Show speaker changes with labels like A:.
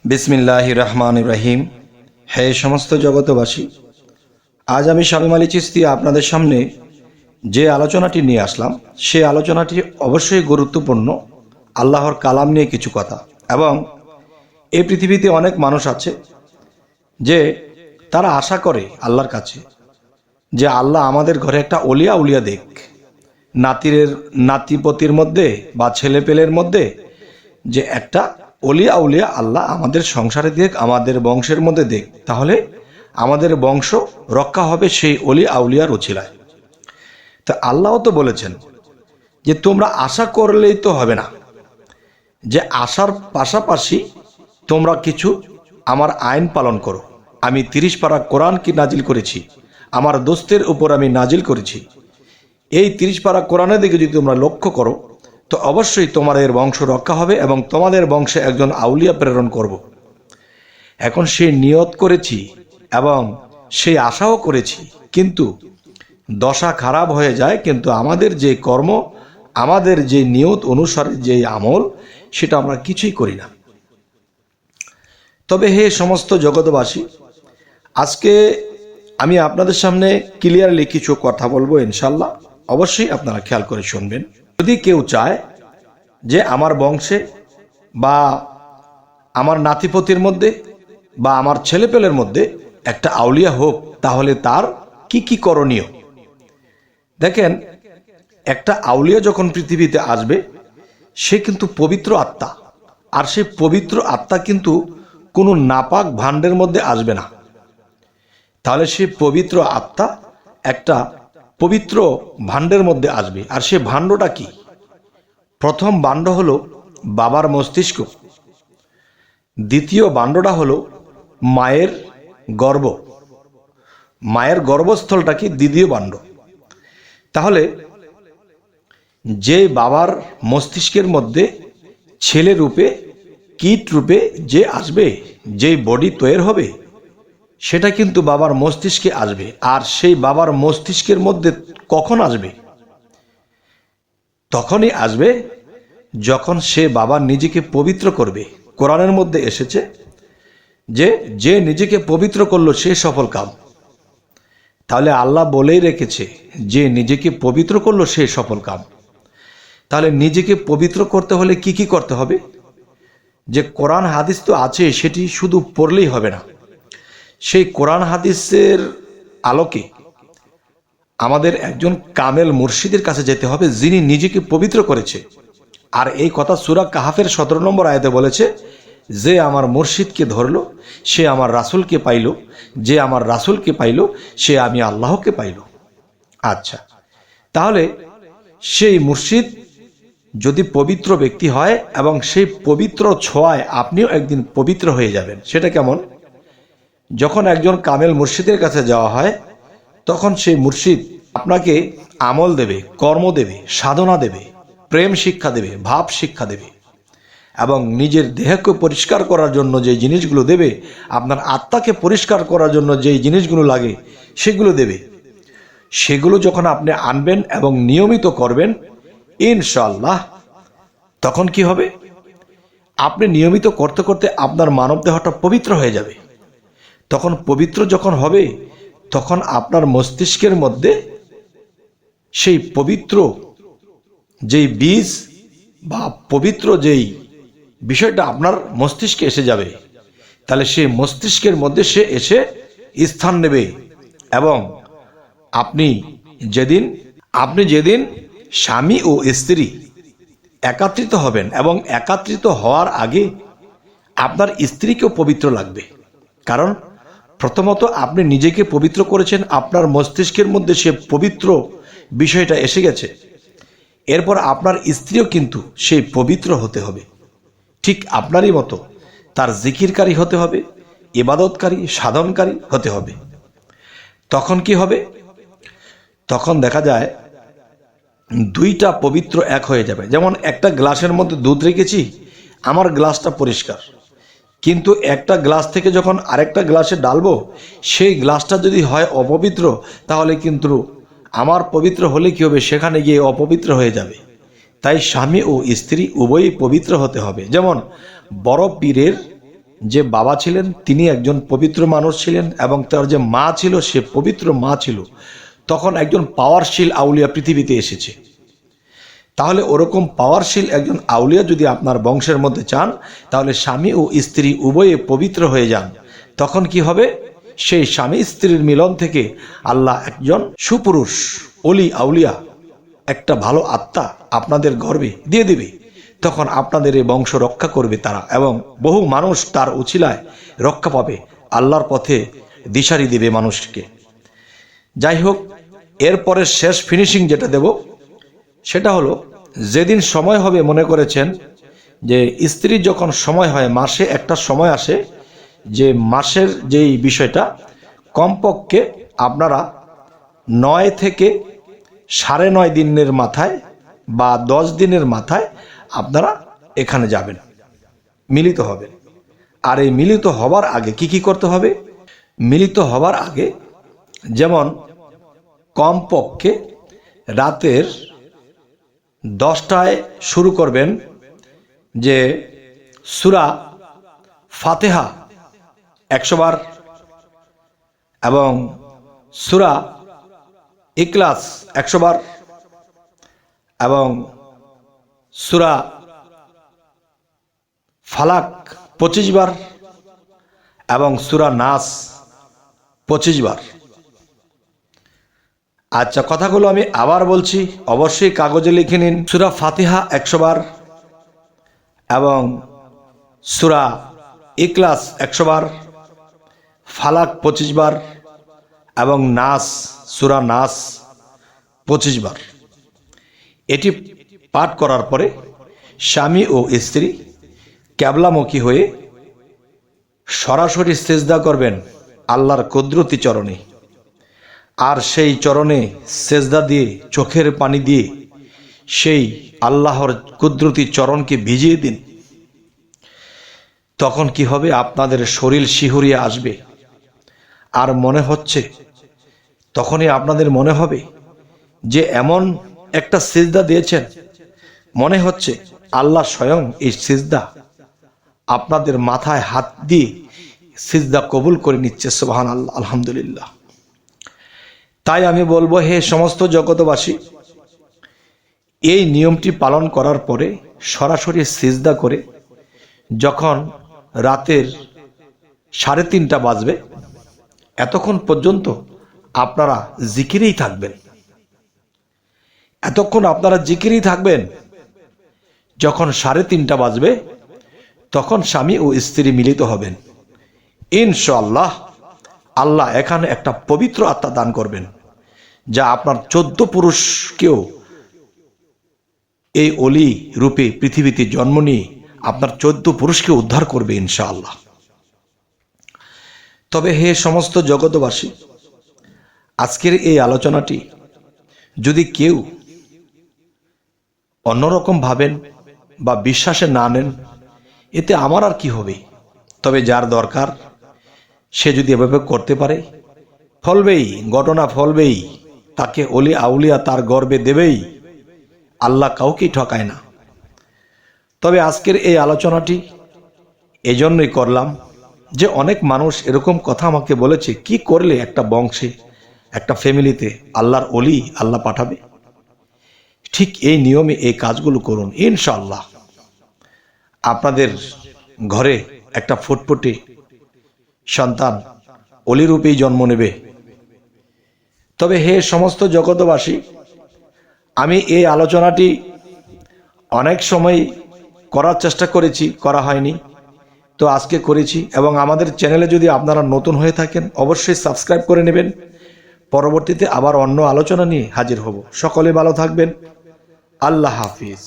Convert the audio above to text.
A: বিসমিল্লাহির রহমানির রহিম। হে সমস্ত জগতবাসী, আজ আমি শামীম আলী চিশতি আপনাদের সামনে যে আলোচনাটি নিয়ে আসলাম, সে আলোচনাটি অবশ্যই গুরুত্বপূর্ণ। আল্লাহর কালাম নিয়ে কিছু কথা। এবং এই পৃথিবীতে অনেক মানুষ আছে যে তারা আশা করে আল্লাহর কাছে যে আল্লাহ আমাদের ঘরে একটা অলিয়া উলিয়া দেখ, নাতিপতির মধ্যে বা ছেলেপেলের মধ্যে যে একটা অলিয়া উলিয়া আল্লাহ আমাদের সংসারে দেখ, আমাদের বংশের মধ্যে দেখ, তাহলে আমাদের বংশ রক্ষা হবে সেই অলি আউলিয়ার উছিলায়। তা আল্লাহও তো বলেছেন যে তোমরা আশা করলেই তো হবে না, যে আশার পাশাপাশি তোমরা কিছু আমার আইন পালন করো। আমি 30 পারা কোরআন কি নাজিল করেছি, আমার দোস্তের উপর আমি নাজিল করেছি। এই 30 পারা কোরআনের দিকে যদি তোমরা লক্ষ্য করো তো অবশ্যই তোমাদের বংশ রক্ষা হবে এবং তোমাদের বংশে একজন আউলিয়া প্রেরণ করব। এখন সেই নিয়ত করেছি এবং সেই আশাও করেছি, কিন্তু দশা খারাপ হয়ে যায়। কিন্তু আমাদের যে কর্ম, আমাদের যে নিয়ত অনুসারে যে আমল, সেটা আমরা কিছুই করি না। তবে হে সমস্ত জগতবাসী, আজকে আমি আপনাদের সামনে ক্লিয়ারলি কিছু কথা বলবো ইনশাল্লাহ। অবশ্যই আপনারা খেয়াল করে শুনবেন। যদি কেউ চায় যে আমার বংশে বা আমার নাতিপতির মধ্যে বা আমার ছেলেপেলের মধ্যে একটা আউলিয়া হোক, তাহলে তার কি কি করণীয়? দেখেন, একটা আউলিয়া যখন পৃথিবীতে আসবে, সে কিন্তু পবিত্র আত্মা। আর সেই পবিত্র আত্মা কিন্তু কোনো নাপাক ভাণ্ডের মধ্যে আসবে না। তাহলে সে পবিত্র আত্মা একটা পবিত্র ভাণ্ডের মধ্যে আসবে। আর সে ভাণ্ডটা কি? প্রথম ভাণ্ড হলো বাবার মস্তিষ্ক, দ্বিতীয় ভাণ্ডটা হলো মায়ের গর্ভ, মায়ের গর্ভস্থলটা কি দ্বিতীয় ভাণ্ড। তাহলে যে বাবার মস্তিষ্কের মধ্যে ছেলে রূপে, কীট রূপে যে আসবে, যেই বডি তৈরি হবে, সেটা কিন্তু বাবার মস্তিষ্কে আসবে। আর সেই বাবার মস্তিষ্কের মধ্যে কখন আসবে? তখনই আসবে যখন সে বাবা নিজেকে পবিত্র করবে। কোরআনের মধ্যে এসেছে যে যে নিজেকে পবিত্র করলো সে সফল কাম। তাহলে আল্লাহ বলেই রেখেছে যে নিজেকে পবিত্র করলো সে সফল কাম। তাহলে নিজেকে পবিত্র করতে হলে কি কি করতে হবে? যে কোরআন হাদিস তো আছে, সেটি শুধু পড়লেই হবে না। সেই কোরআন হাদিসের আলোকে আমাদের একজন কামেল মুর্শিদের কাছে যেতে হবে, যিনি নিজেকে পবিত্র করেছে। আর এই কথা সূরা কাহাফের 17 নম্বর আয়াতে বলেছে, যে আমার মুর্শিদকে ধরলো সে আমার রাসূলকে পাইল, যে আমার রাসূলকে পাইল সে আমি আল্লাহকে পাইল। আচ্ছা, তাহলে সেই মুর্শিদ যদি পবিত্র ব্যক্তি হয় এবং সেই পবিত্র ছোঁয়ায় আপনিও একদিন পবিত্র হয়ে যাবেন। সেটা কেমন? যখন একজন কামেল মুর্শিদের কাছে যাওয়া হয়, তখন সেই মুর্শিদ আপনাকে আমল দেবে, কর্ম দেবে, সাধনা দেবে, প্রেম শিক্ষা দেবে, ভাব শিক্ষা দেবে, এবং নিজের দেহকে পরিষ্কার করার জন্য যে জিনিসগুলো দেবে, আপনার আত্মাকে পরিষ্কার করার জন্য যেই জিনিসগুলো লাগে সেগুলো দেবে। সেগুলো যখন আপনি আনবেন এবং নিয়মিত করবেন, ইনশাআল্লাহ তখন কি হবে? আপনি নিয়মিত করতে করতে আপনার মানব দেহটা পবিত্র হয়ে যাবে। তখন পবিত্র যখন হবে, তখন আপনার মস্তিষ্কের মধ্যে সেই পবিত্র যেই বীজ বা পবিত্র যেই বিষয়টা আপনার মস্তিষ্কে এসে যাবে। তাহলে সেই মস্তিষ্কের মধ্যে সে এসে স্থান নেবে। এবং আপনি যেদিন স্বামী ও স্ত্রী একাত্রিত হবেন, এবং একাত্রিত হওয়ার আগে আপনার স্ত্রীকেও পবিত্র লাগবে। কারণ প্রথমত আপনি নিজেকে পবিত্র করেছেন, আপনার মস্তিষ্কের মধ্যে সে পবিত্র বিষয়টা এসে গেছে। এরপর আপনার স্ত্রীও কিন্তু সেই পবিত্র হতে হবে, ঠিক আপনারই মতো তার জিকিরকারী হতে হবে, ইবাদতকারী, সাধনকারী হতে হবে। তখন কি হবে? তখন দেখা যায় দুইটা পবিত্র এক হয়ে যাবে। যেমন একটা গ্লাসের মধ্যে দুধ রেখেছি, আমার গ্লাসটা পরিষ্কার, কিন্তু একটা গ্লাস থেকে যখন আরেকটা গ্লাসে ডালবো, সেই গ্লাসটা যদি হয় অপবিত্র, তাহলে কিন্তু আমার পবিত্র হলে কি হবে? সেখানে গিয়ে অপবিত্র হয়ে যাবে। তাই স্বামী ও স্ত্রী উভয়ই পবিত্র হতে হবে। যেমন বড় পীরের যে বাবা ছিলেন তিনি একজন পবিত্র মানুষ ছিলেন এবং তার যে মা ছিল সে পবিত্র মা ছিল, তখন একজন পাওয়ারশীল আউলিয়া পৃথিবীতে এসেছে। তাহলে ওরকম পাওয়ারশীল একজন আউলিয়া যদি আপনার বংশের মধ্যে চান, তাহলে স্বামী ও স্ত্রী উভয়ে পবিত্র হয়ে যান। তখন কি হবে? সেই স্বামী স্ত্রীর মিলন থেকে আল্লাহ একজন সুপুরুষ অলি আউলিয়া, একটা ভালো আত্মা আপনাদের গর্ভে দিয়ে দেবে। তখন আপনাদের এই বংশ রক্ষা করবে তারা, এবং বহু মানুষ তার উছিলায় রক্ষা পাবে, আল্লাহর পথে দিশারি দেবে মানুষকে। যাই হোক, এরপরে শেষ ফিনিশিং যেটা দেব সেটা হলো, যেদিন সময় হবে, মনে করেছেন যে স্ত্রীর যখন সময় হয়, মাসে একটা সময় আসে যে মাসের যেই বিষয়টা, কমপক্ষে আপনারা 9 থেকে 9.5 দিনের মাথায় বা 10 দিনের মাথায় আপনারা এখানে যাবেন, মিলিত হবেন। আর এই মিলিত হবার আগে কি কি করতে হবে? মিলিত হবার আগে যেমন কমপক্ষে রাতের 10টায় শুরু করবেন যে সূরা ফাতিহা 100 বার এবং সূরা ইখলাস 100 বার এবং সূরা ফালাক 25 বার এবং সূরা নাস 25 বার। আচ্ছা, কথাগুলো আমি আবার বলছি, অবশ্যই কাগজে লিখে নিন। সূরা ফাতিহা 100 বার এবং সূরা ইখলাস 100 বার, ফালাক 25 বার এবং নাস, সূরা নাস 25 বার। এটি পাঠ করার পরে স্বামী ও স্ত্রী ক্যাবলামুখী হয়ে সরাসরি সিজদা করবেন আল্লাহর কুদরতি চরণে। আর সেই চরণে সিজদা দিয়ে চোখের পানি দিয়ে সেই আল্লাহর কুদরতি চরণকে ভিজিয়ে দিন। তখন কি হবে? আপনাদের শরীর শিহরিয়ে আসবে। আর মনে হচ্ছে, তখনই আপনাদের মনে হবে যে এমন একটা সিজদা দিয়েছেন, মনে হচ্ছে আল্লাহ স্বয়ং এই সিজদা আপনাদের মাথায় হাত দিয়ে সিজদা কবুল করে নিচ্ছে। সুবহানাল্লাহ, আলহামদুলিল্লাহ। তাই আমি বলবো, হে সমস্ত জগতবাসী, এই নিয়মটি পালন করার পরে সরাসরি সিজদা করে যখন রাতের 3:30 বাজবে, এতক্ষণ পর্যন্ত আপনারা জিকিরেই থাকবেন। এতক্ষণ আপনারা জিকিরেই থাকবেন। যখন 3:30 বাজবে, তখন স্বামী ও স্ত্রী মিলিত হবেন। ইনশাআল্লাহ আল্লাহ এখানে একটা পবিত্র আত্মা দান করবেন, যা আপনার 14 পুরুষকেও এই অলি রূপে পৃথিবীতে জন্ম নিয়ে আপনার 14 পুরুষকে উদ্ধার করবে ইনশাআল্লাহ। তবে হে সমস্ত জগতবাসী, আজকের এই আলোচনাটি যদি কেউ অন্যরকম ভাবেন বা বিশ্বাসে না নেন, এতে আমার আর কি হবে? তবে যার দরকার সে যদি এভাবে করতে পারে, ফলবেই, ঘটনা ফলবেই, তাকে অলি আউলিয়া তার গর্বে দেবেই। আল্লাহ কাউকেই ঠকায় না। তবে আজকের এই আলোচনাটি এজন্যই করলাম যে অনেক মানুষ এরকম কথা আমাকে বলেছে, কি করলে একটা বংশে, একটা ফ্যামিলিতে আল্লাহর অলি আল্লাহ পাঠাবে। ঠিক এই নিয়মে এই কাজগুলো করুন, ইনশাআল্লাহ আপনাদের ঘরে একটা ফুটফুটে সন্তান অলিরূপেই জন্ম নেবে। তবে হে সমস্ত জগতবাসী, আমি এই আলোচনাটি অনেক সময় করার চেষ্টা করেছি, করা হয়নি, তো আজকে করেছি। এবং আমাদের চ্যানেলে যদি আপনারা নতুন হয়ে থাকেন, অবশ্যই সাবস্ক্রাইব করে নেবেন। পরবর্তীতে আবার অন্য আলোচনা নিয়ে হাজির হব। সকলে ভালো থাকবেন। আল্লাহ হাফিজ।